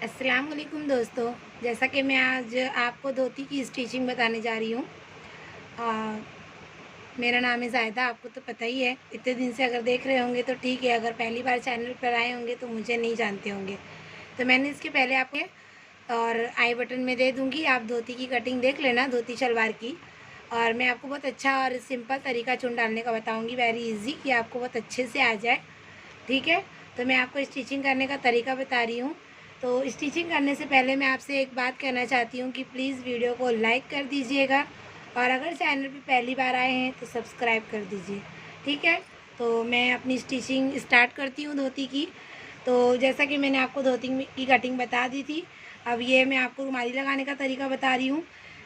अस्सलाम वालेकुम दोस्तों। जैसा कि मैं आज आपको धोती की स्टिचिंग बताने जा रही हूँ। अ, मेरा नाम है ज़ायदा, आपको तो पता ही है। इतने दिन से अगर देख रहे होंगे तो ठीक है, अगर पहली बार चैनल पर आए होंगे तो मुझे नहीं जानते होंगे। तो मैंने इसके पहले आपको और आई बटन में दे दूँगी, आप धोती की कटिंग देख लेना, धोती शलवार की। और मैं आपको बहुत अच्छा और सिंपल तरीका चुन डालने का बताऊँगी, वेरी ईज़ी, कि आपको बहुत अच्छे से आ जाए। ठीक है? तो मैं आपको स्टिचिंग करने का तरीका बता रही हूँ। तो स्टिचिंग करने से पहले मैं आपसे एक बात कहना चाहती हूँ कि प्लीज़ वीडियो को लाइक कर दीजिएगा, और अगर चैनल पे पहली बार आए हैं तो सब्सक्राइब कर दीजिए। ठीक है? तो मैं अपनी स्टिचिंग स्टार्ट करती हूँ धोती की। तो जैसा कि मैंने आपको धोती की कटिंग बता दी थी, अब ये मैं आपको रुमाली लगाने का तरीका बता रही हूँ।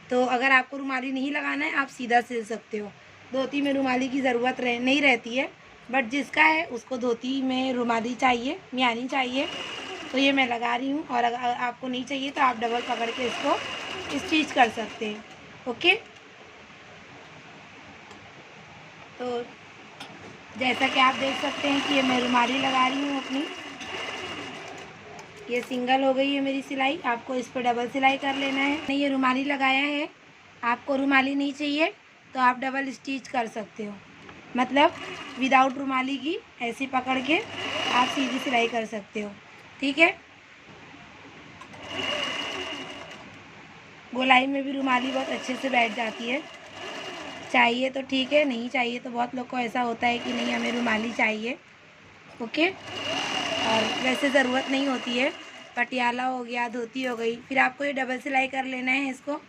तो अगर आपको रुमाली नहीं लगाना है, आप सीधा सिल सकते हो। धोती में रुमाली की ज़रूरत नहीं रहती है, बट जिसका है उसको धोती में रुमाली चाहिए, मियानी चाहिए। तो ये मैं लगा रही हूँ, और अगर आपको नहीं चाहिए तो आप डबल पकड़ के इसको स्टिच कर सकते हैं। ओके? तो जैसा कि आप देख सकते हैं कि ये मैं रुमाली लगा रही हूँ अपनी। ये सिंगल हो गई है मेरी सिलाई, आपको इस पर डबल सिलाई कर लेना है। मैंने ये रुमाली लगाया है, आपको रुमाली नहीं चाहिए तो आप डबल स्टिच कर सकते हो। मतलब विदाउट रुमाली की ऐसी पकड़ के आप सीधी सिलाई कर सकते हो। ठीक है? गोलाई में भी रुमाली बहुत अच्छे से बैठ जाती है। चाहिए तो ठीक है, नहीं चाहिए तो बहुत लोग को ऐसा होता है कि नहीं हमें रुमाली चाहिए। ओके? और वैसे ज़रूरत नहीं होती है। पटियाला हो गया, धोती हो गई, फिर आपको ये डबल सिलाई कर लेना है इसको।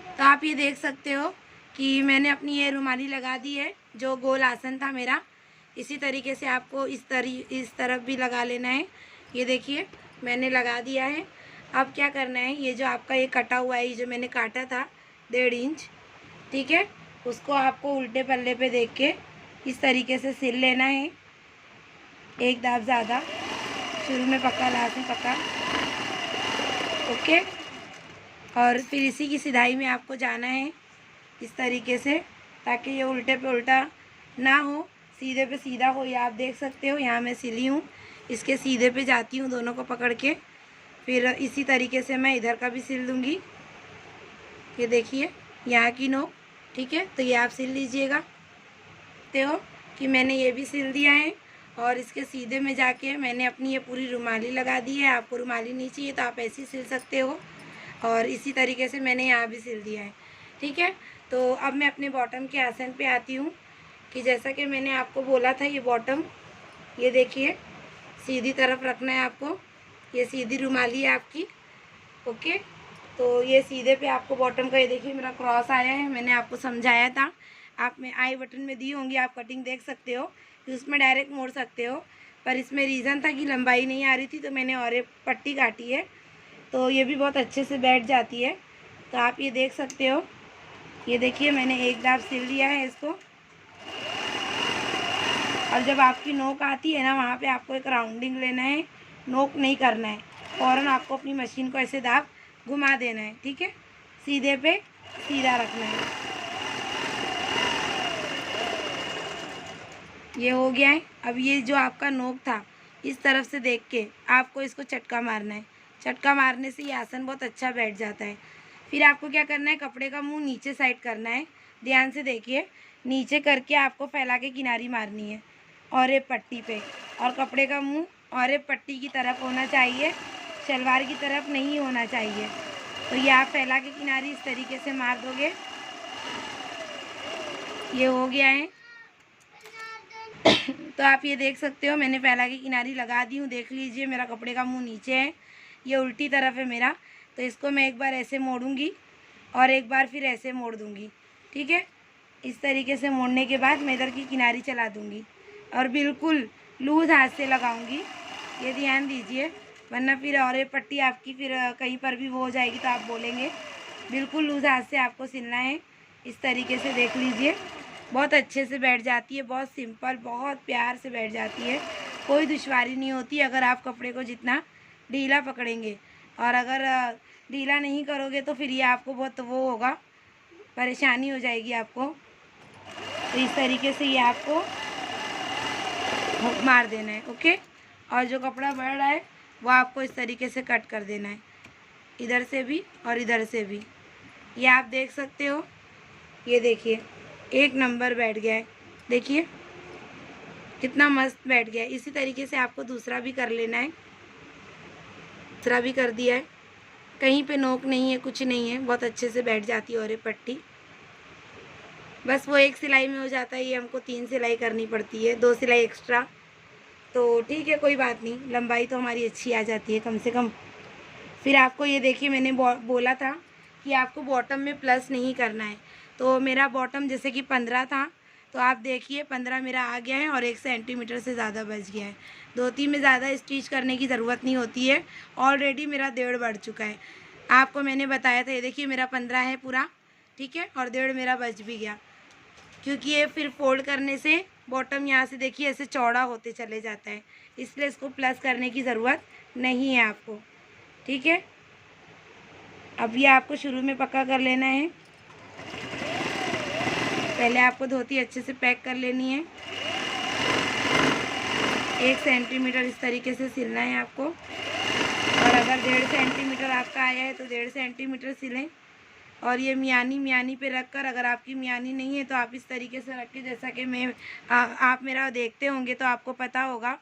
तो आप ये देख सकते हो कि मैंने अपनी ये रुमाली लगा दी है, जो गोल आसन था मेरा। इसी तरीके से आपको इस तरफ भी लगा लेना है। ये देखिए मैंने लगा दिया है। अब क्या करना है, ये जो आपका ये कटा हुआ है, ये जो मैंने काटा था 1.5 इंच, ठीक है, उसको आपको उल्टे पल्ले पे देख के इस तरीके से सिल लेना है। एक दाब ज़्यादा, शुरू में पक्का, लास्ट में पक्का। ओके? और फिर इसी की सिधाई में आपको जाना है इस तरीके से, ताकि ये उल्टे पे उल्टा ना हो, सीधे पे सीधा हो। ये आप देख सकते हो, यहाँ मैं सिली हूँ, इसके सीधे पे जाती हूँ दोनों को पकड़ के। फिर इसी तरीके से मैं इधर का भी सिल दूँगी। ये देखिए यहाँ की नोक, ठीक है, तो ये आप सिल लीजिएगा। देखते हो कि मैंने ये भी सिल दिया है, और इसके सीधे में जाके मैंने अपनी ये पूरी रुमाली लगा दी है। आपको रुमाली नहीं चाहिए तो आप ऐसे ही सिल सकते हो, और इसी तरीके से मैंने यहाँ भी सिल दिया है। ठीक है? तो अब मैं अपने बॉटम के आसन पे आती हूँ, कि जैसा कि मैंने आपको बोला था, ये बॉटम, ये देखिए सीधी तरफ रखना है आपको। ये सीधी रुमाली है आपकी। ओके? तो ये सीधे पे आपको बॉटम का, ये देखिए मेरा क्रॉस आया है, मैंने आपको समझाया था। आप में आई बटन में दी होंगी, आप कटिंग देख सकते हो कि उसमें डायरेक्ट मोड़ सकते हो, पर इसमें रीज़न था कि लंबाई नहीं आ रही थी, तो मैंने और एक पट्टी काटी है, तो ये भी बहुत अच्छे से बैठ जाती है। तो आप ये देख सकते हो, ये देखिए मैंने एक दाब सिल लिया है इसको। और जब आपकी नोक आती है ना, वहाँ पे आपको एक राउंडिंग लेना है, नोक नहीं करना है। फ़ौरन आपको अपनी मशीन को ऐसे दाब घुमा देना है। ठीक है? सीधे पे सीधा रखना है। ये हो गया है। अब ये जो आपका नोक था, इस तरफ से देख के आपको इसको चटका मारना है। चटका मारने से ये आसन बहुत अच्छा बैठ जाता है। फिर आपको क्या करना है, कपड़े का मुंह नीचे साइड करना है। ध्यान से देखिए, नीचे करके आपको फैला के किनारी मारनी है, और ये पट्टी पे, और कपड़े का मुंह और ये पट्टी की तरफ होना चाहिए, शलवार की तरफ नहीं होना चाहिए। तो ये आप फैला के किनारी इस तरीके से मार दोगे। ये हो गया है। तो आप ये देख सकते हो, मैंने फैला के किनारी लगा दी हूँ। देख लीजिए मेरा कपड़े का मुंह नीचे है, ये उल्टी तरफ है मेरा। तो इसको मैं एक बार ऐसे मोड़ूंगी, और एक बार फिर ऐसे मोड़ दूंगी। ठीक है? इस तरीके से मोड़ने के बाद मैं इधर की किनारी चला दूंगी, और बिल्कुल लूज़ हाथ से लगाऊंगी। ये ध्यान दीजिए, वरना फिर और ये पट्टी आपकी फिर कहीं पर भी वो हो जाएगी तो आप बोलेंगे। बिल्कुल लूज़ हाथ से आपको सिलना है। इस तरीके से देख लीजिए, बहुत अच्छे से बैठ जाती है, बहुत सिंपल, बहुत प्यार से बैठ जाती है। कोई दुश्वारी नहीं होती अगर आप कपड़े को जितना ढीला पकड़ेंगे। और अगर ढीला नहीं करोगे तो फिर ये आपको बहुत वो होगा, परेशानी हो जाएगी आपको। तो इस तरीके से ये आपको हुक मार देना है। ओके? और जो कपड़ा बढ़ रहा है वो आपको इस तरीके से कट कर देना है, इधर से भी और इधर से भी। ये आप देख सकते हो, ये देखिए एक नंबर बैठ गया है, देखिए कितना मस्त बैठ गया है। इसी तरीके से आपको दूसरा भी कर लेना है। दूसरा भी कर दिया है, कहीं पे नोक नहीं है, कुछ नहीं है, बहुत अच्छे से बैठ जाती है और ये पट्टी। बस वो एक सिलाई में हो जाता है, ये हमको 3 सिलाई करनी पड़ती है, 2 सिलाई एक्स्ट्रा। तो ठीक है, कोई बात नहीं, लंबाई तो हमारी अच्छी आ जाती है कम से कम। फिर आपको ये देखिए, मैंने बोला था कि आपको बॉटम में प्लस नहीं करना है। तो मेरा बॉटम जैसे कि 15 था, तो आप देखिए 15 मेरा आ गया है और 1 सेंटीमीटर से ज़्यादा बच गया है। धोती में ज़्यादा स्टिच करने की ज़रूरत नहीं होती है, ऑलरेडी मेरा 1.5 बढ़ चुका है। आपको मैंने बताया था, ये देखिए मेरा 15 है पूरा, ठीक है, और 1.5 मेरा बच भी गया, क्योंकि ये फिर फोल्ड करने से बॉटम यहाँ से देखिए ऐसे चौड़ा होते चले जाता है, इसलिए इसको प्लस करने की ज़रूरत नहीं है आपको, ठीक है। अब ये आपको शुरू में पक्का कर लेना है। पहले आपको धोती अच्छे से पैक कर लेनी है, 1 सेंटीमीटर इस तरीके से सिलना है आपको, और अगर 1.5 सेंटीमीटर आपका आया है तो 1.5 सेंटीमीटर सिलें। और ये मियानी पे रख कर, अगर आपकी मियानी नहीं है तो आप इस तरीके से रख के, जैसा कि आप मेरा देखते होंगे तो आपको पता होगा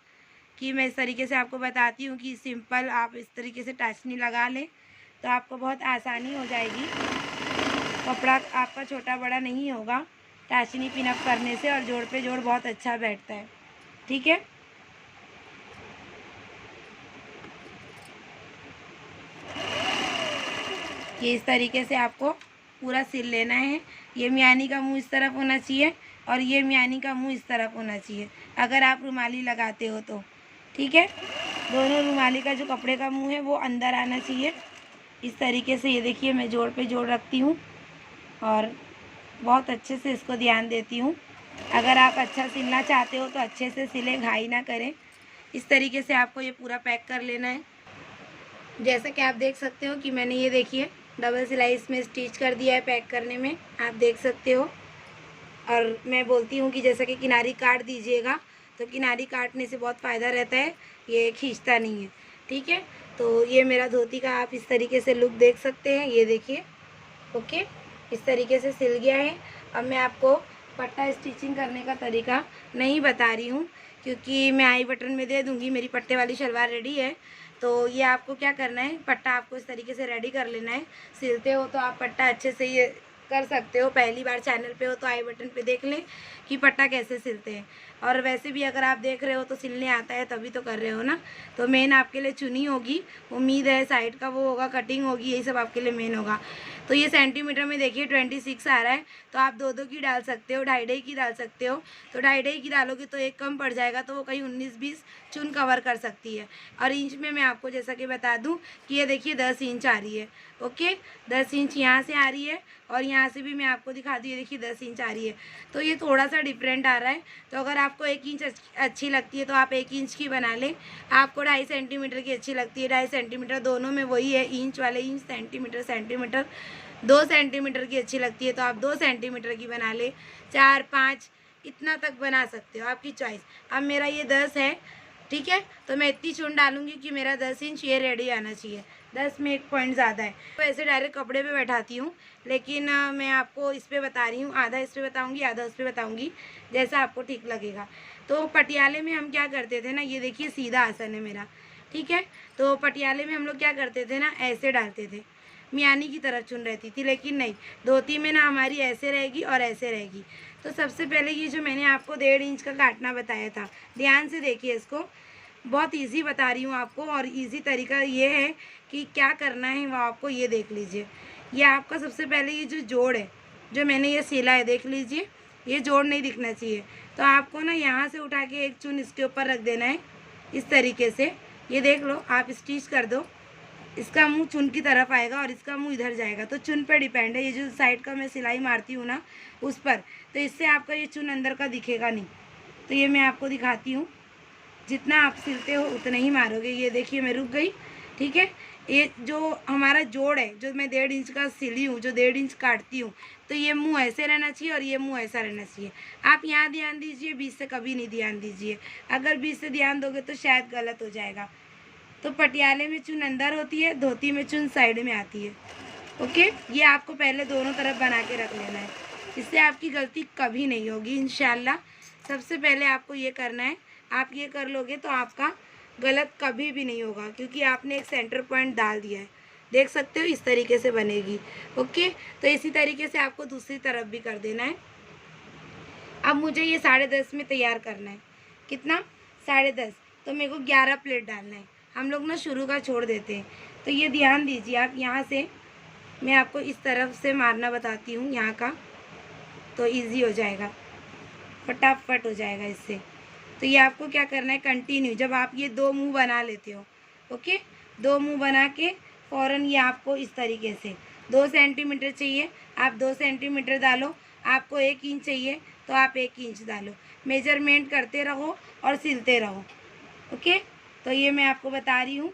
कि मैं इस तरीके से आपको बताती हूँ कि सिंपल आप इस तरीके से टाचनी लगा लें तो आपको बहुत आसानी हो जाएगी। कपड़ा आपका छोटा बड़ा नहीं होगा टाचनी पिनअप करने से, और जोड़ पे जोड़ बहुत अच्छा बैठता है, ठीक है। ये इस तरीके से आपको पूरा सिल लेना है। ये मियानी का मुंह इस तरफ होना चाहिए और ये मियानी का मुंह इस तरफ होना चाहिए, अगर आप रुमाली लगाते हो तो, ठीक है। दोनों रुमाली का जो कपड़े का मुंह है वो अंदर आना चाहिए इस तरीके से। ये देखिए मैं जोड़ पे जोड़ रखती हूँ और बहुत अच्छे से इसको ध्यान देती हूँ। अगर आप अच्छा सिलना चाहते हो तो अच्छे से सिलें, घाई ना करें। इस तरीके से आपको ये पूरा पैक कर लेना है। जैसा कि आप देख सकते हो कि मैंने ये देखिए डबल सिलाई इसमें स्टिच कर दिया है पैक करने में, आप देख सकते हो। और मैं बोलती हूँ कि जैसा कि किनारी काट दीजिएगा, तो किनारी काटने से बहुत फ़ायदा रहता है, ये खींचता नहीं है, ठीक है। तो ये मेरा धोती का आप इस तरीके से लुक देख सकते हैं, ये देखिए, ओके, इस तरीके से सिल गया है। अब मैं आपको पट्टा स्टिचिंग करने का तरीका नहीं बता रही हूँ, क्योंकि मैं आई बटन में दे दूँगी, मेरी पट्टे वाली शलवार रेडी है। तो ये आपको क्या करना है, पट्टा आपको इस तरीके से रेडी कर लेना है। सिलते हो तो आप पट्टा अच्छे से ये कर सकते हो, पहली बार चैनल पे हो तो आई बटन पे देख लें कि पट्टा कैसे सिलते हैं। और वैसे भी अगर आप देख रहे हो तो सिलने आता है तभी तो कर रहे हो ना। तो मेन आपके लिए चुनी होगी, उम्मीद है साइड का वो होगा, कटिंग होगी, यही सब आपके लिए मेन होगा। तो ये सेंटीमीटर में देखिए 26 आ रहा है, तो आप 2-2 की डाल सकते हो, 2.5 की डाल सकते हो। तो 2.5 की डालोगे तो एक कम पड़ जाएगा, तो वो कहीं 19-20 चुन कवर कर सकती है। और इंच में मैं आपको जैसा कि बता दूं कि ये देखिए 10 इंच आ रही है, ओके, 10 इंच यहाँ से आ रही है और यहाँ से भी मैं आपको दिखा दी, देखिए 10 इंच आ रही है। तो ये थोड़ा सा डिफरेंट आ रहा है। तो अगर आपको 1 इंच अच्छी लगती है तो आप 1 इंच की बना लें। आपको 2.5 सेंटीमीटर की अच्छी लगती है, 2.5 सेंटीमीटर, दोनों में वही है, इंच वाले इंच, सेंटीमीटर सेंटीमीटर। 2 सेंटीमीटर की अच्छी लगती है तो आप 2 सेंटीमीटर की बना लें, 4-5 इतना तक बना सकते हो, आपकी चॉइस। अब मेरा ये 10 है, ठीक है, तो मैं इतनी चुन डालूंगी कि मेरा 10 इंच ये रेडी आना चाहिए। 10 में 1 पॉइंट ज़्यादा है, तो ऐसे डायरेक्ट कपड़े पे बैठाती हूँ, लेकिन मैं आपको इस पर बता रही हूँ, आधा इस पर बताऊँगी, आधा उस पर बताऊँगी, जैसा आपको ठीक लगेगा। तो पटियाले में हम क्या करते थे ना, ये देखिए सीधा आसन है मेरा, ठीक है। तो पटियाले में हम लोग क्या करते थे ना, ऐसे डालते थे, मियानी की तरफ चुन रहती थी, लेकिन नहीं, धोती में ना हमारी ऐसे रहेगी और ऐसे रहेगी। तो सबसे पहले ये जो मैंने आपको 1.5 इंच का काटना बताया था, ध्यान से देखिए इसको, बहुत इजी बता रही हूँ आपको। और इजी तरीका ये है कि क्या करना है वो आपको ये देख लीजिए। ये आपका सबसे पहले ये जो जोड़ है, जो मैंने ये सिला है, देख लीजिए, ये जोड़ नहीं दिखना चाहिए। तो आपको ना यहाँ से उठा के एक चुन इसके ऊपर रख देना है इस तरीके से, ये देख लो, आप स्टिच कर दो, इसका मुंह चुन की तरफ आएगा और इसका मुंह इधर जाएगा। तो चुन पे डिपेंड है, ये जो साइड का मैं सिलाई मारती हूँ ना उस पर, तो इससे आपका ये चुन अंदर का दिखेगा नहीं। तो ये मैं आपको दिखाती हूँ, जितना आप सिलते हो उतना ही मारोगे। ये देखिए मैं रुक गई, ठीक है। ये जो हमारा जोड़ है, जो मैं 1.5 इंच का सिली हूँ, जो 1.5 इंच काटती हूँ, तो ये मुंह ऐसे रहना चाहिए और ये मुंह ऐसा रहना चाहिए। आप यहाँ ध्यान दीजिए, बीच से कभी नहीं ध्यान दीजिए, अगर बीच से ध्यान दोगे तो शायद गलत हो जाएगा। तो पटियाले में चुन अंदर होती है, धोती में चुन साइड में आती है। ओके, ये आपको पहले दोनों तरफ बना के रख लेना है, इससे आपकी गलती कभी नहीं होगी इंशाल्लाह। सबसे पहले आपको ये करना है, आप ये कर लोगे तो आपका गलत कभी भी नहीं होगा, क्योंकि आपने एक सेंटर पॉइंट डाल दिया है। देख सकते हो इस तरीके से बनेगी। ओके, तो इसी तरीके से आपको दूसरी तरफ भी कर देना है। अब मुझे ये 10:30 में तैयार करना है। कितना? 10:30। तो मेरे को 11 प्लेट डालना है। हम लोग ना शुरू का छोड़ देते हैं, तो ये ध्यान दीजिए आप। यहाँ से मैं आपको इस तरफ से मारना बताती हूँ, यहाँ का, तो इजी हो जाएगा, फटाफट हो जाएगा इससे। तो ये आपको क्या करना है, कंटिन्यू, जब आप ये 2 मुंह बना लेते हो, ओके, 2 मुंह बना के फ़ौरन ये आपको इस तरीके से 2 सेंटीमीटर चाहिए, आप 2 सेंटीमीटर डालो। आपको 1 इंच चाहिए तो आप 1 इंच डालो। मेजरमेंट करते रहो और सिलते रहो। ओके, तो ये मैं आपको बता रही हूँ।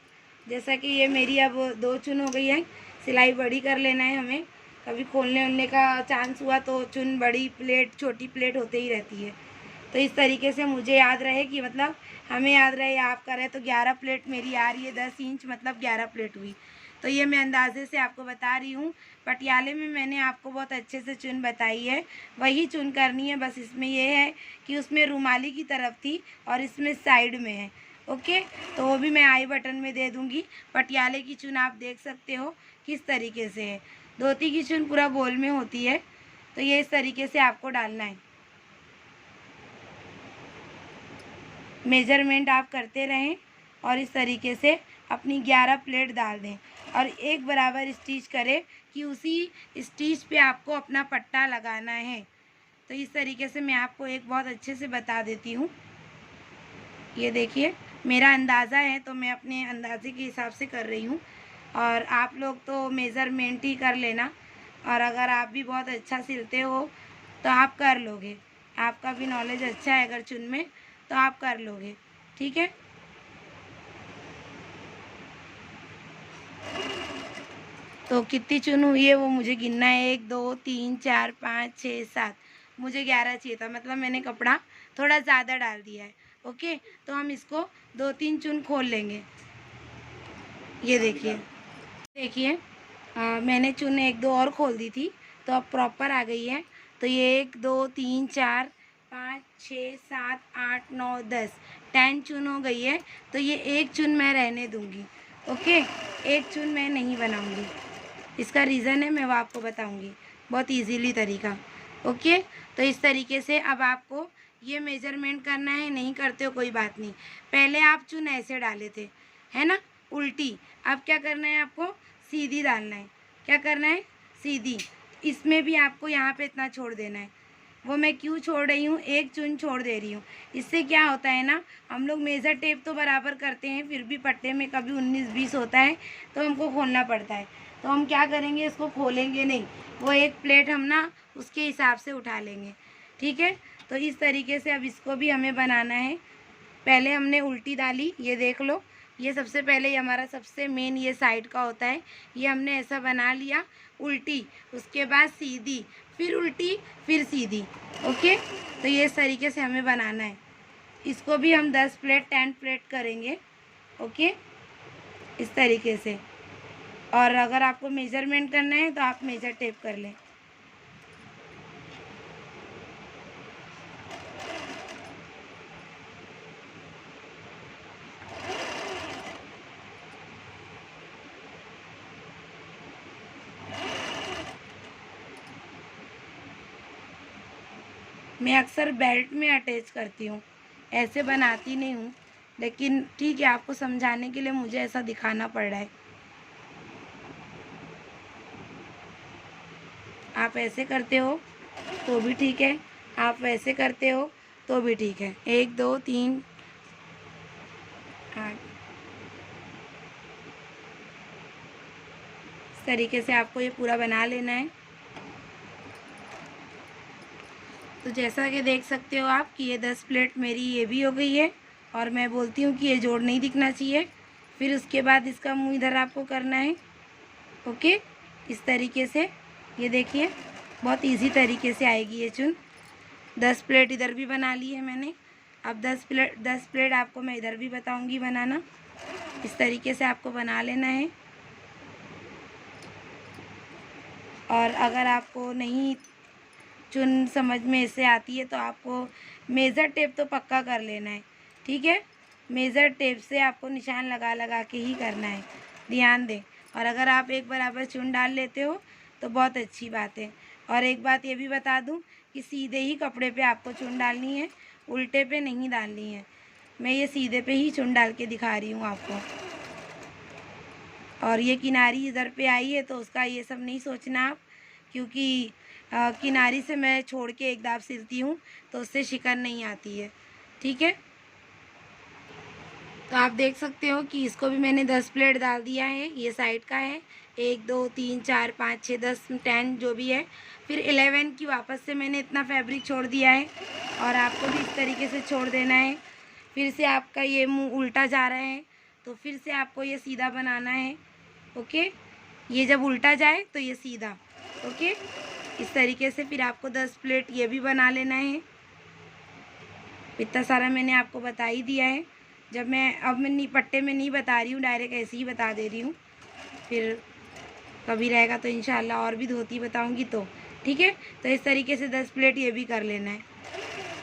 जैसा कि ये मेरी अब 2 चुन हो गई है, सिलाई बड़ी कर लेना है हमें। कभी खोलने वोलने का चांस हुआ तो चुन बड़ी प्लेट छोटी प्लेट होते ही रहती है। तो इस तरीके से मुझे याद रहे कि मतलब हमें याद रहे, आप करें तो 11 प्लेट मेरी आ रही है, 10 इंच मतलब 11 प्लेट हुई। तो ये मैं अंदाजे से आपको बता रही हूँ। पटियाले में मैंने आपको बहुत अच्छे से चुन बताई है, वही चुन करनी है। बस इसमें ये है कि उसमें रुमाली की तरफ थी और इसमें साइड में है। ओके, तो वो भी मैं आई बटन में दे दूँगी। पटियाले की चुन आप देख सकते हो किस तरीके से है। धोती की चुन पूरा गोल में होती है, तो ये इस तरीके से आपको डालना है। मेजरमेंट आप करते रहें और इस तरीके से अपनी 11 प्लेट डाल दें और एक बराबर स्टिच करें कि उसी स्टिच पे आपको अपना पट्टा लगाना है। तो इस तरीके से मैं आपको एक बहुत अच्छे से बता देती हूँ। ये देखिए, मेरा अंदाज़ा है तो मैं अपने अंदाजे के हिसाब से कर रही हूँ, और आप लोग तो मेज़रमेंट ही कर लेना। और अगर आप भी बहुत अच्छा सिलते हो तो आप कर लोगे, आपका भी नॉलेज अच्छा है अगर चुन में, तो आप कर लोगे। ठीक है, तो कितनी चुन हुई है वो मुझे गिनना है। 1 2 3 4 5 6 7, मुझे 11 चाहिए था, मतलब मैंने कपड़ा थोड़ा ज़्यादा डाल दिया है। ओके, तो हम इसको 2-3 चुन खोल लेंगे। ये देखिए, देखिए मैंने चुन 1 2 और खोल दी थी, तो अब प्रॉपर आ गई है। तो ये 1 2 3 4 5 6 7 8 9 10 10 चुन हो गई है। तो ये 1 चुन मैं रहने दूँगी। ओके, 1 चुन मैं नहीं बनाऊँगी। इसका रीज़न है, मैं वो आपको बताऊँगी बहुत ईज़िली तरीका। ओके, तो इस तरीके से अब आपको ये मेजरमेंट करना है। नहीं करते हो कोई बात नहीं, पहले आप चुन ऐसे डाले थे, है ना, उल्टी। अब क्या करना है, आपको सीधी डालना है। क्या करना है, सीधी। इसमें भी आपको यहाँ पे इतना छोड़ देना है। वो मैं क्यों छोड़ रही हूँ, 1 चुन छोड़ दे रही हूँ। इससे क्या होता है ना, हम लोग मेज़र टेप तो बराबर करते हैं, फिर भी पट्टे में कभी 19-20 होता है तो हमको खोलना पड़ता है। तो हम क्या करेंगे, इसको खोलेंगे नहीं, वो 1 प्लेट हम ना उसके हिसाब से उठा लेंगे। ठीक है, तो इस तरीके से अब इसको भी हमें बनाना है। पहले हमने उल्टी डाली, ये देख लो, ये सबसे पहले ये हमारा सबसे मेन ये साइड का होता है। ये हमने ऐसा बना लिया, उल्टी, उसके बाद सीधी, फिर उल्टी, फिर सीधी। ओके, तो ये इस तरीके से हमें बनाना है। इसको भी हम 10 प्लेट 10 प्लेट करेंगे। ओके, इस तरीके से। और अगर आपको मेजरमेंट करना है तो आप मेजर टेप कर लें। मैं अक्सर बेल्ट में अटैच करती हूँ, ऐसे बनाती नहीं हूँ, लेकिन ठीक है, आपको समझाने के लिए मुझे ऐसा दिखाना पड़ रहा है। आप ऐसे करते हो तो भी ठीक है, आप वैसे करते हो तो भी ठीक है। 1 2 3 8, इस तरीके से आपको ये पूरा बना लेना है। तो जैसा कि देख सकते हो आप कि ये 10 प्लेट मेरी ये भी हो गई है, और मैं बोलती हूँ कि ये जोड़ नहीं दिखना चाहिए। फिर उसके बाद इसका मुंह इधर आपको करना है। ओके, इस तरीके से। ये देखिए, बहुत इजी तरीके से आएगी ये चुन। 10 प्लेट इधर भी बना ली है मैंने। अब 10 प्लेट आपको मैं इधर भी बताऊंगी बनाना। इस तरीके से आपको बना लेना है। और अगर आपको नहीं चुन समझ में ऐसे आती है तो आपको मेज़र टेप तो पक्का कर लेना है, ठीक है। मेज़र टेप से आपको निशान लगा लगा के ही करना है, ध्यान दें। और अगर आप एक बराबर चुन डाल लेते हो तो बहुत अच्छी बात है। और एक बात ये भी बता दूं कि सीधे ही कपड़े पे आपको चुन डालनी है, उल्टे पे नहीं डालनी है। मैं ये सीधे पे ही चुन डाल के दिखा रही हूँ आपको। और ये किनारी इधर पे आई है तो उसका ये सब नहीं सोचना आप, क्योंकि किनारी से मैं छोड़ के एक दाब सिलती हूँ तो उससे शिकन नहीं आती है, ठीक है। तो आप देख सकते हो कि इसको भी मैंने 10 प्लेट डाल दिया है। ये साइड का है, 1 2 3 4 5 6 10 10 जो भी है। फिर 11 की वापस से मैंने इतना फैब्रिक छोड़ दिया है और आपको भी इस तरीके से छोड़ देना है। फिर से आपका ये मुंह उल्टा जा रहा है तो फिर से आपको ये सीधा बनाना है, ओके। ये जब उल्टा जाए तो ये सीधा, ओके। इस तरीके से फिर आपको 10 प्लेट ये भी बना लेना है। इतना सारा मैंने आपको बता ही दिया है। जब मैं पट्टे में नहीं बता रही हूँ, डायरेक्ट ऐसे ही बता दे रही हूँ। फिर कभी रहेगा तो इंशाल्लाह और भी धोती बताऊँगी तो, ठीक है। तो इस तरीके से 10 प्लेट ये भी कर लेना है।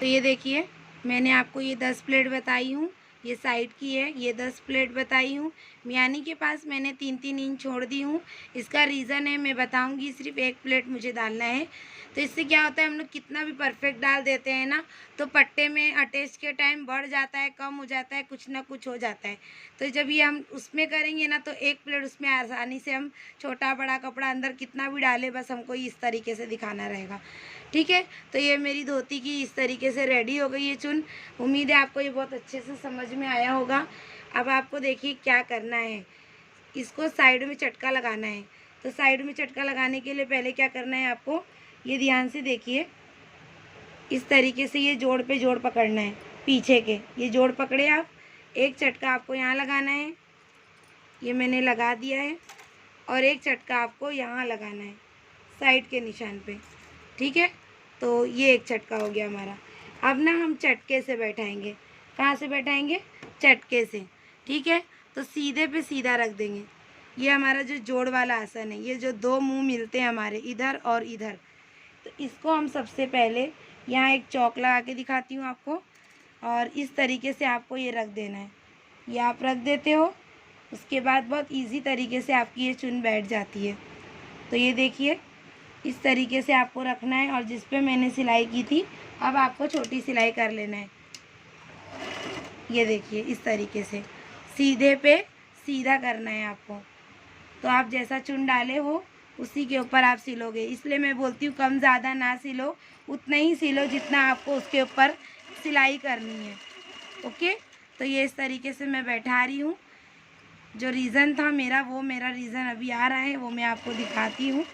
तो ये देखिए मैंने आपको ये 10 प्लेट बताई हूँ, ये साइड की है। ये 10 प्लेट बताई हूँ। मियानी के पास मैंने 3-3 इंच छोड़ दी हूँ। इसका रीज़न है, मैं बताऊँगी। सिर्फ 1 प्लेट मुझे डालना है। तो इससे क्या होता है, हम लोग कितना भी परफेक्ट डाल देते हैं ना तो पट्टे में अटैच के टाइम बढ़ जाता है, कम हो जाता है, कुछ ना कुछ हो जाता है। तो जब ये हम उसमें करेंगे ना तो 1 प्लेट उसमें आसानी से हम छोटा बड़ा कपड़ा अंदर कितना भी डालें, बस हमको इस तरीके से दिखाना रहेगा, ठीक है। तो ये मेरी धोती की इस तरीके से रेडी हो गई है चुन। उम्मीद है आपको ये बहुत अच्छे से समझ में आया होगा। अब आपको देखिए क्या करना है, इसको साइड में चटका लगाना है। तो साइड में चटका लगाने के लिए पहले क्या करना है आपको, ये ध्यान से देखिए। इस तरीके से ये जोड़ पे जोड़ पकड़ना है, पीछे के ये जोड़ पकड़े आप। एक चटका आपको यहाँ लगाना है, ये मैंने लगा दिया है। और एक चटका आपको यहाँ लगाना है साइड के निशान पे, ठीक है। तो ये एक चटका हो गया हमारा। अब ना हम चटके से बैठाएंगे। कहाँ से बैठाएंगे, चटके से, ठीक है। तो सीधे पे सीधा रख देंगे। ये हमारा जो जोड़ वाला आसन है, ये जो 2 मुंह मिलते हैं हमारे इधर और इधर, तो इसको हम सबसे पहले यहाँ एक चौक लगा के दिखाती हूँ आपको। और इस तरीके से आपको ये रख देना है। ये आप रख देते हो, उसके बाद बहुत इजी तरीके से आपकी ये चुन बैठ जाती है। तो ये देखिए इस तरीके से आपको रखना है। और जिस पे मैंने सिलाई की थी अब आपको छोटी सिलाई कर लेना है। ये देखिए इस तरीके से सीधे पे सीधा करना है आपको। तो आप जैसा चुन डाले हो उसी के ऊपर आप सिलोगे। इसलिए मैं बोलती हूँ कम ज़्यादा ना सिलो, उतना ही सिलो जितना आपको उसके ऊपर सिलाई करनी है, ओके। तो ये इस तरीके से मैं बैठा रही हूँ। जो रीज़न था मेरा, वो मेरा रीज़न अभी आ रहा है, वो मैं आपको दिखाती हूँ।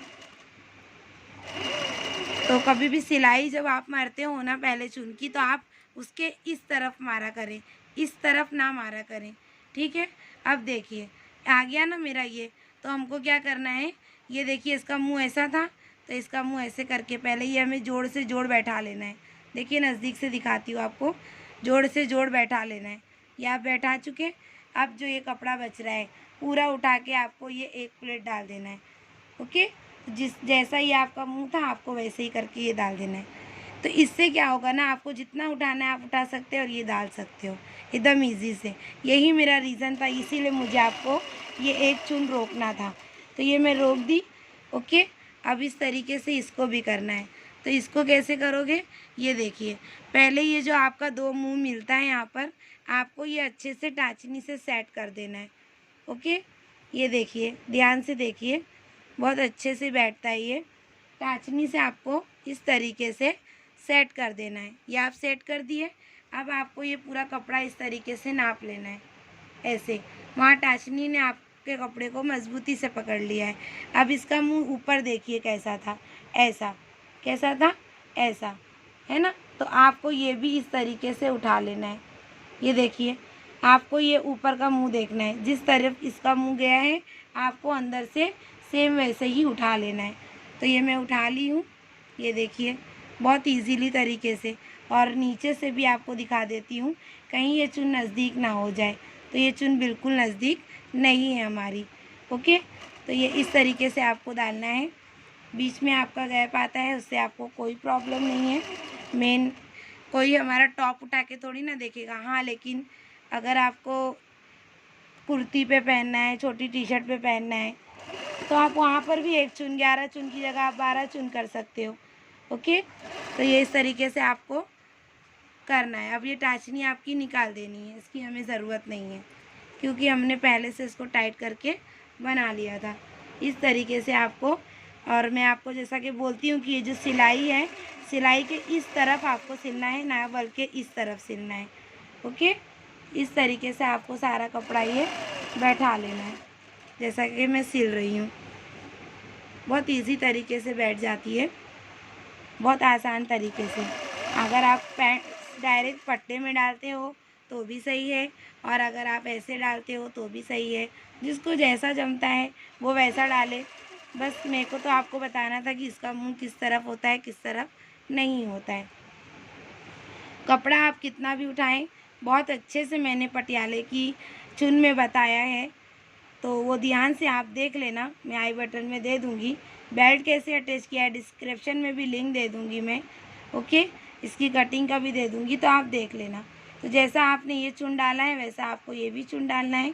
तो कभी भी सिलाई जब आप मारते हो ना पहले चुन की, तो आप उसके इस तरफ मारा करें, इस तरफ ना मारा करें, ठीक है। अब देखिए आ गया ना मेरा ये। तो हमको क्या करना है, ये देखिए इसका मुंह ऐसा था तो इसका मुंह ऐसे करके पहले ये हमें जोड़ से जोड़ बैठा लेना है। देखिए नज़दीक से दिखाती हूँ आपको, जोड़ से जोड़ बैठा लेना है। ये आप बैठा चुके। अब जो ये कपड़ा बच रहा है पूरा उठा के आपको ये 1 प्लेट डाल देना है, ओके। जैसा ही आपका मुंह था आपको वैसे ही करके ये डाल देना है। तो इससे क्या होगा ना, आपको जितना उठाना है आप उठा सकते हो और ये डाल सकते हो एकदम इजी से। यही मेरा रीज़न था, इसीलिए मुझे आपको ये एक चुन रोकना था। तो ये मैं रोक दी, ओके। अब इस तरीके से इसको भी करना है। तो इसको कैसे करोगे, ये देखिए। पहले ये जो आपका 2 मुंह मिलता है यहाँ पर, आपको ये अच्छे से टाचनी से सेट कर देना है, ओके। ये देखिए ध्यान से देखिए, बहुत अच्छे से बैठता है ये। टाचनी से आपको इस तरीके से सेट कर देना है। ये आप सेट कर दिए। अब आपको ये पूरा कपड़ा इस तरीके से नाप लेना है, ऐसे। वहाँ टाचनी ने आपके कपड़े को मजबूती से पकड़ लिया है। अब इसका मुंह ऊपर देखिए कैसा था, ऐसा। कैसा था, ऐसा, है ना। तो आपको ये भी इस तरीके से उठा लेना है। ये देखिए आपको ये ऊपर का मुंह देखना है, जिस तरफ इसका मुंह गया है आपको अंदर से सेम वैसे ही उठा लेना है। तो ये मैं उठा ली हूँ, ये देखिए बहुत इजीली तरीके से। और नीचे से भी आपको दिखा देती हूँ, कहीं ये चुन नज़दीक ना हो जाए। तो ये चुन बिल्कुल नज़दीक नहीं है हमारी। ओके, तो ये इस तरीके से आपको डालना है। बीच में आपका गैप आता है, उससे आपको कोई प्रॉब्लम नहीं है। मेन कोई हमारा टॉप उठा के थोड़ी ना देखेगा। हाँ, लेकिन अगर आपको कुर्ती पे पहनना है, छोटी टी शर्ट पे पहनना है, तो आप वहाँ पर भी एक चुन, 11 चुन की जगह आप 12 चुन कर सकते हो। ओके, तो ये इस तरीके से आपको करना है। अब ये टाचनी आपकी निकाल देनी है, इसकी हमें ज़रूरत नहीं है क्योंकि हमने पहले से इसको टाइट करके बना लिया था। इस तरीके से आपको, और मैं आपको जैसा कि बोलती हूँ कि ये जो सिलाई है, सिलाई के इस तरफ आपको सिलना है, ना बल्कि इस तरफ सिलना है। ओके, इस तरीके से आपको सारा कपड़ा ये बैठा लेना है, जैसा कि मैं सिल रही हूँ। बहुत इजी तरीके से बैठ जाती है, बहुत आसान तरीके से। अगर आप पैंट डायरेक्ट पट्टे में डालते हो तो भी सही है, और अगर आप ऐसे डालते हो तो भी सही है। जिसको जैसा जमता है वो वैसा डाले। बस मेरे को तो आपको बताना था कि इसका मुंह किस तरफ होता है, किस तरफ नहीं होता है। कपड़ा आप कितना भी उठाएं, बहुत अच्छे से मैंने पटियाले की चुन में बताया है, तो वो ध्यान से आप देख लेना। मैं आई बटन में दे दूँगी, बेल्ट कैसे अटैच किया है डिस्क्रिप्शन में भी लिंक दे दूँगी मैं। ओके, इसकी कटिंग का भी दे दूँगी, तो आप देख लेना। तो जैसा आपने ये चुन डाला है वैसा आपको ये भी चुन डालना है।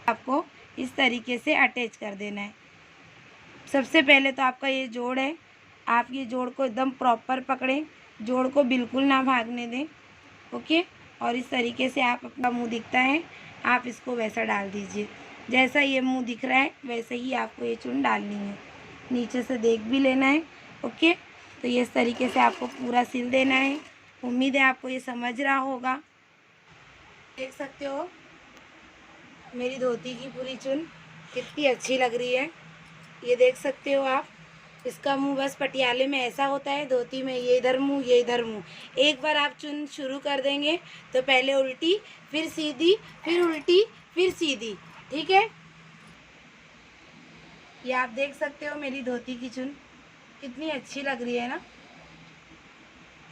आपको इस तरीके से अटैच कर देना है। सबसे पहले तो आपका ये जोड़ है, आप ये जोड़ को एकदम प्रॉपर पकड़ें, जोड़ को बिल्कुल ना भागने दें। ओके, और इस तरीके से आप अपना मुंह दिखता है, आप इसको वैसा डाल दीजिए। जैसा ये मुंह दिख रहा है वैसे ही आपको ये चुन डालनी है। नीचे से देख भी लेना है। ओके, तो ये इस तरीके से आपको पूरा सिल देना है। उम्मीद है आपको ये समझ रहा होगा। देख सकते हो मेरी धोती की पूरी चुन कितनी अच्छी लग रही है, ये देख सकते हो आप। इसका मुंह बस पटियाले में ऐसा होता है, धोती में ये इधर मुंह, ये इधर मुंह। एक बार आप चुन शुरू कर देंगे तो पहले उल्टी, फिर सीधी, फिर उल्टी, फिर सीधी। ठीक है, ये आप देख सकते हो मेरी धोती की चुन कितनी अच्छी लग रही है ना।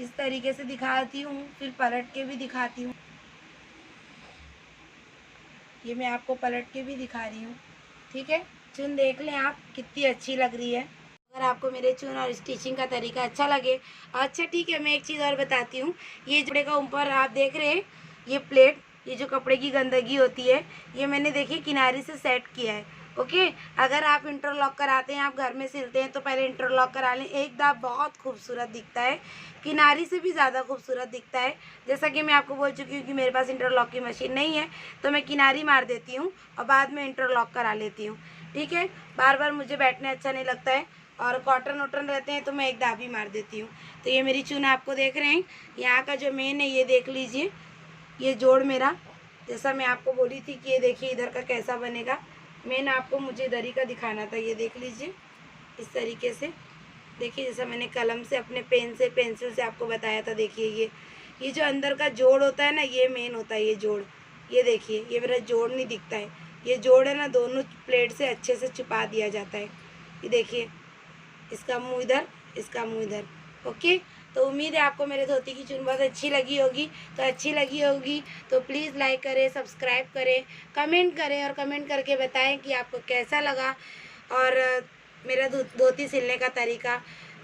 इस तरीके से दिखाती हूँ, फिर पलट के भी दिखाती हूँ। ये मैं आपको पलट के भी दिखा रही हूँ। ठीक है, चुन देख लें आप कितनी अच्छी लग रही है। अगर आपको मेरे चुन और स्टिचिंग का तरीका अच्छा लगे, अच्छा ठीक है, मैं एक चीज़ और बताती हूँ। ये कपड़े का ऊपर आप देख रहे हैं, ये प्लेट, ये जो कपड़े की गंदगी होती है, ये मैंने देखिए किनारे से सेट किया है। ओके, अगर आप इंटरलॉक कराते हैं, आप घर में सिलते हैं, तो पहले इंटरलॉक करा लें। एक दाब बहुत खूबसूरत दिखता है, किनारी से भी ज़्यादा खूबसूरत दिखता है। जैसा कि मैं आपको बोल चुकी हूँ कि मेरे पास इंटरलॉक की मशीन नहीं है, तो मैं किनारी मार देती हूँ और बाद में इंटरलॉक करा लेती हूँ। ठीक है, बार बार मुझे बैठने अच्छा नहीं लगता है, और कॉटन वॉटन रहते हैं तो मैं एक दाबी मार देती हूँ। तो ये मेरी चुन आपको देख रहे हैं, यहाँ का जो मेन है ये देख लीजिए, ये जोड़ मेरा, जैसा मैं आपको बोली थी कि ये देखिए इधर का कैसा बनेगा। मेन आपको मुझे इधर ही का दिखाना था, ये देख लीजिए इस तरीके से। देखिए जैसा मैंने कलम से, अपने पेन से, पेंसिल से आपको बताया था। देखिए ये जो अंदर का जोड़ होता है ना, ये मेन होता है ये जोड़। ये देखिए ये मेरा जोड़ नहीं दिखता है, ये जोड़ है ना, दोनों प्लेट से अच्छे से छुपा दिया जाता है। ये देखिए, इसका मुंह इधर, इसका मुंह इधर। ओके, तो उम्मीद है आपको मेरे धोती की चुन बहुत अच्छी लगी होगी। तो अच्छी लगी होगी तो प्लीज़ लाइक करें, सब्सक्राइब करें, कमेंट करें, और कमेंट करके बताएं कि आपको कैसा लगा और मेरा धोती सिलने का तरीका।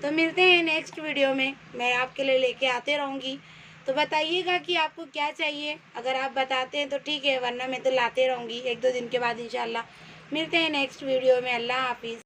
तो मिलते हैं नेक्स्ट वीडियो में, मैं आपके लिए लेके आते रहूँगी। तो बताइएगा कि आपको क्या चाहिए, अगर आप बताते हैं तो ठीक है, वरना मैं तो लाते रहूँगी 1-2 दिन के बाद इंशाल्लाह। मिलते हैं नेक्स्ट वीडियो में। अल्लाह हाफिज़।